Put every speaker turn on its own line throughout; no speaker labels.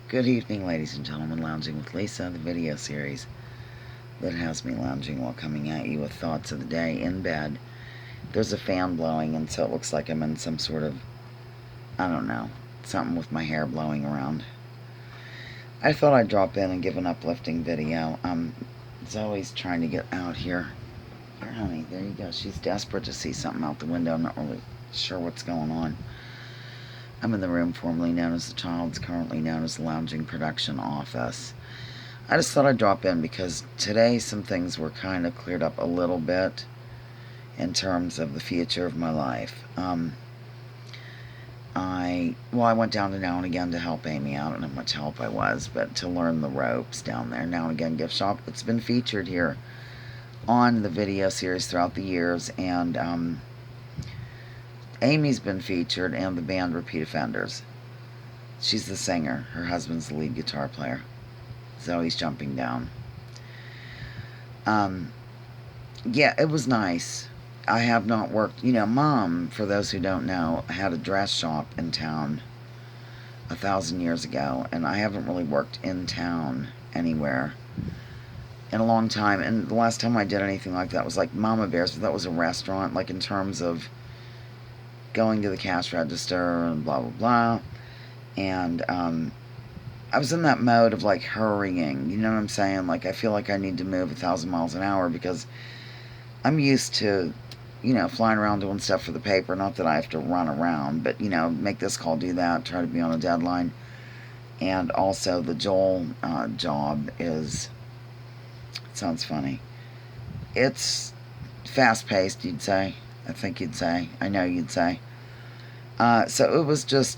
Good evening, ladies and gentlemen. Lounging with Lisa, the video series that has me lounging while coming at you with thoughts of the day in bed. There's a fan blowing, and so it looks like I'm in some sort of, I don't know, something with my hair blowing around. I thought I'd drop in and give an uplifting video. Zoe's trying to get out here. Here, honey, there you go. She's desperate to see something out the window. I'm not really sure what's going on. I'm in the room formerly known as the Child's, currently known as the Lounging Production Office. I just thought I'd drop in because today some things were kind of cleared up a little bit in terms of the future of my life. I went down to Now and Again to help Amy out. I don't know how much help I was, but to learn the ropes down there. Now and Again gift shop. It's been featured here on the video series throughout the years, and Amy's been featured, and the band Repeat Offenders. She's the singer. Her husband's the lead guitar player. Zoe's jumping down. Yeah, it was nice. I have not worked. Mom, for those who don't know, had a dress shop in town 1,000 years ago, and I haven't really worked in town anywhere in a long time. And the last time I did anything like that was like Mama Bear's, but that was a restaurant, like in terms of going to the cash register and blah, blah, blah. And I was in that mode of like hurrying, you know what I'm saying? Like I feel like I need to move 1,000 miles an hour because I'm used to, flying around doing stuff for the paper. Not that I have to run around, but, make this call, do that, try to be on a deadline. And also the Joel job is, it sounds funny, it's fast-paced, you'd say. I think you'd say. I know you'd say. So it was just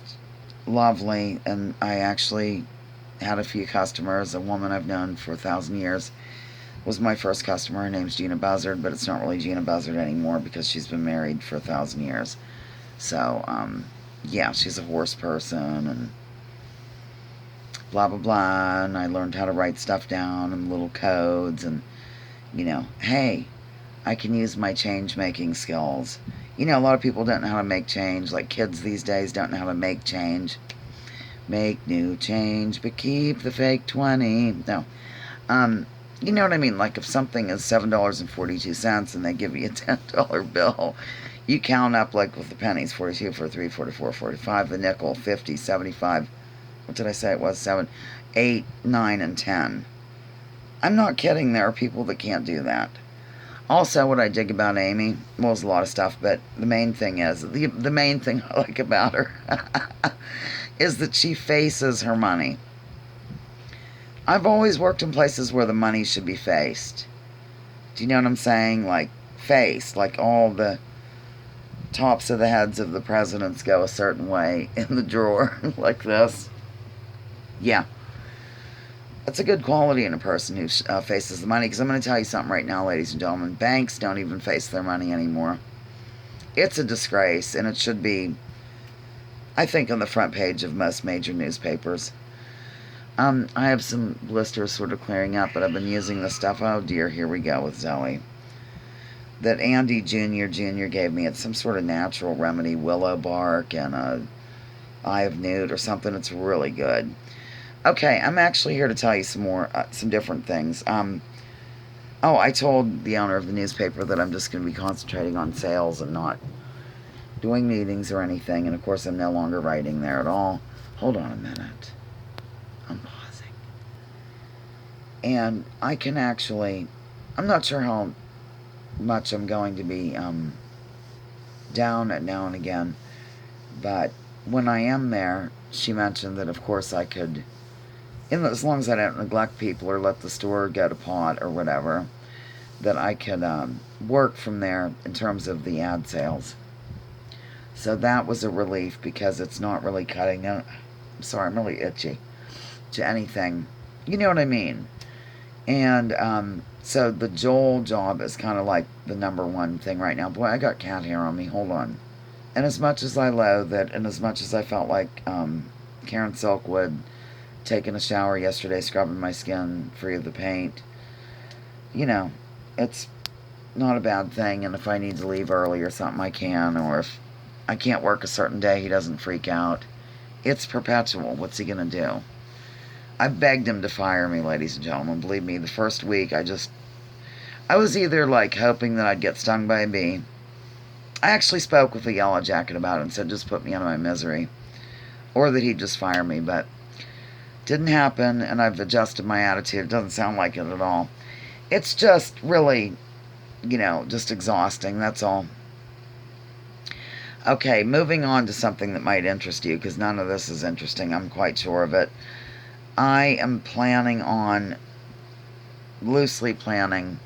lovely, and I actually had a few customers. A woman I've known for 1,000 years was my first customer. Her name's Gina Buzzard, but it's not really Gina Buzzard anymore because she's been married for 1,000 years. So, yeah, she's a horse person and blah, blah, blah. And I learned how to write stuff down and little codes and, hey, I can use my change-making skills. A lot of people don't know how to make change. Like kids these days don't know how to make change. Make new change, but keep the fake 20. No. You know what I mean? Like if something is $7.42 and they give you a $10 bill, you count up like with the pennies, 42, 43, 44, 45, the nickel, 50, 75. What did I say it was? 7, 8, 9, and 10. I'm not kidding. There are people that can't do that. Also, what I dig about Amy, well, there's a lot of stuff, but the main thing is, the main thing I like about her is that she faces her money. I've always worked in places where the money should be faced. Do you know what I'm saying? Like, faced. Like all the tops of the heads of the presidents go a certain way in the drawer, like this. Yeah. That's a good quality in a person who faces the money, because I'm going to tell you something right now, ladies and gentlemen. Banks don't even face their money anymore. It's a disgrace, and it should be, I think, on the front page of most major newspapers. I have some blisters sort of clearing up, but I've been using this stuff. Oh dear, here we go with Zoe. That Andy Jr. gave me. It's some sort of natural remedy, willow bark and a eye of newt or something. It's really good. Okay, I'm actually here to tell you some more, some different things. I told the owner of the newspaper that I'm just going to be concentrating on sales and not doing meetings or anything. And of course, I'm no longer writing there at all. Hold on a minute. I'm pausing. And I can actually, I'm not sure how much I'm going to be down at Now and Again, but when I am there, she mentioned that of course I could, as long as I don't neglect people or let the store go to pot or whatever, that I could work from there in terms of the ad sales. So that was a relief because it's not really cutting it. I'm sorry, I'm really itchy to anything. You know what I mean? And so the Joel job is kind of like the number one thing right now. Boy, I got cat hair on me. Hold on. And as much as I loathe it, and as much as I felt like Karen Silkwood taking a shower yesterday, scrubbing my skin free of the paint, it's not a bad thing. And if I need to leave early or something, I can. Or if I can't work a certain day, he doesn't freak out. It's perpetual. What's he going to do? I begged him to fire me, ladies and gentlemen. Believe me, the first week I was either like hoping that I'd get stung by a bee. I actually spoke with the Yellow Jacket about it and said just put me out of my misery, or that he'd just fire me, but didn't happen, and I've adjusted my attitude. It doesn't sound like it at all. It's just really, just exhausting, that's all. Okay, moving on to something that might interest you, because none of this is interesting, I'm quite sure of it. I am loosely planning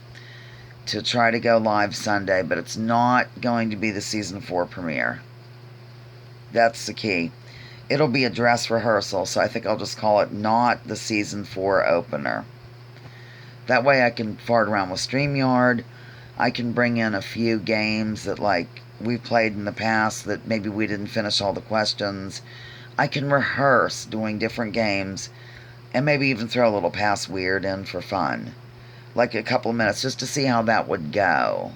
to try to go live Sunday, but it's not going to be the season 4 premiere. That's the key. It'll be a dress rehearsal, so I think I'll just call it not the season 4 opener. That way I can fart around with StreamYard. I can bring in a few games that we've played in the past that maybe we didn't finish all the questions. I can rehearse doing different games and maybe even throw a little Pass Weird in for fun. Like a couple of minutes just to see how that would go.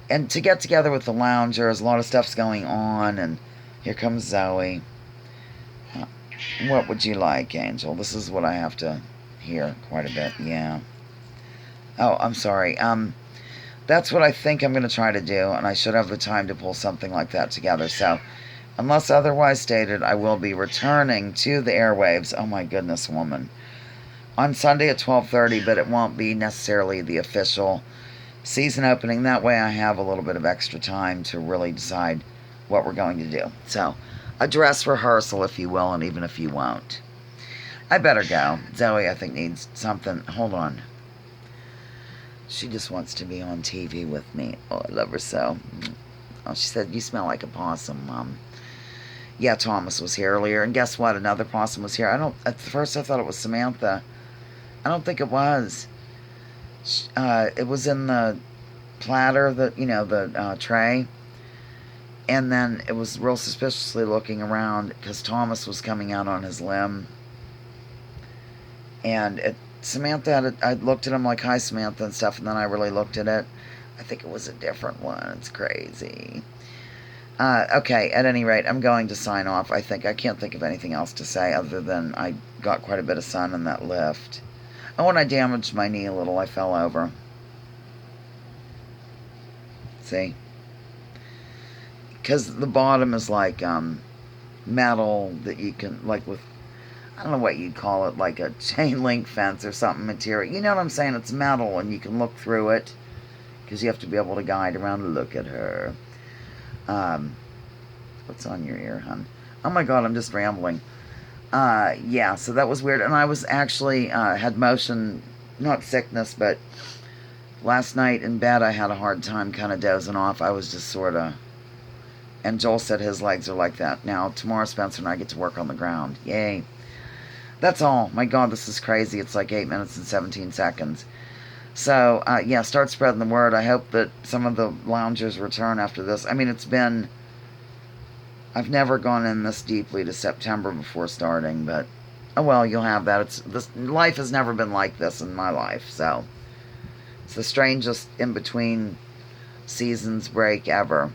And to get together with the loungers, a lot of stuff's going on, and here comes Zoe. What would you like, Angel? This is what I have to hear quite a bit, yeah. Oh, I'm sorry. That's what I think I'm going to try to do, and I should have the time to pull something like that together. So, unless otherwise stated, I will be returning to the airwaves. Oh my goodness, woman. On Sunday at 12:30, but it won't be necessarily the official season opening. That way I have a little bit of extra time to really decide what we're going to do. So, a dress rehearsal, if you will, and even if you won't. I better go. Zoe, I think, needs something. Hold on. She just wants to be on TV with me. Oh, I love her so. Oh, she said, you smell like a possum, Mom. Yeah, Thomas was here earlier, and guess what? Another possum was here. At first I thought it was Samantha. I don't think it was. It was in the platter, the tray. And then it was real suspiciously looking around because Thomas was coming out on his limb. And Samantha, I looked at him like, hi, Samantha, and stuff, and then I really looked at it. I think it was a different one. It's crazy. Okay, at any rate, I'm going to sign off. I can't think of anything else to say other than I got quite a bit of sun in that lift. Oh, and I damaged my knee a little. I fell over. See? Because the bottom is like metal that you can, with, I don't know what you'd call it, like a chain link fence or something material. You know what I'm saying? It's metal and you can look through it because you have to be able to guide around and look at her. What's on your ear, hon? Oh my God, I'm just rambling. Yeah, so that was weird. And I was actually, had motion, not sickness, but last night in bed I had a hard time kind of dozing off. I was just sort of, and Joel said his legs are like that. Now, tomorrow Spencer and I get to work on the ground. Yay. That's all. My God, this is crazy. It's like 8 minutes and 17 seconds. So, yeah, start spreading the word. I hope that some of the loungers return after this. I mean, I've never gone in this deeply to September before starting, but, oh well, you'll have that. Life has never been like this in my life, so it's the strangest in-between seasons break ever.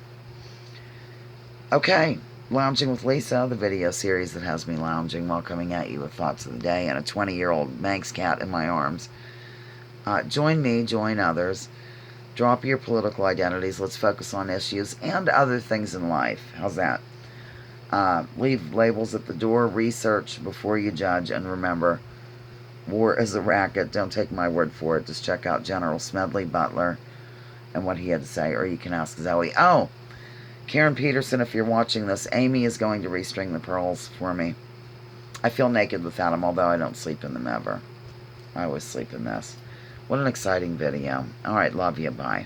Okay, Lounging with Lisa, the video series that has me lounging while coming at you with thoughts of the day and a 20-year-old Manx cat in my arms. Join me, join others. Drop your political identities. Let's focus on issues and other things in life. How's that? Leave labels at the door. Research before you judge. And remember, war is a racket. Don't take my word for it. Just check out General Smedley Butler and what he had to say. Or you can ask Zoe. Oh, Karen Peterson, if you're watching this, Amy is going to restring the pearls for me. I feel naked without them, although I don't sleep in them ever. I always sleep in this. What an exciting video. All right, love you. Bye.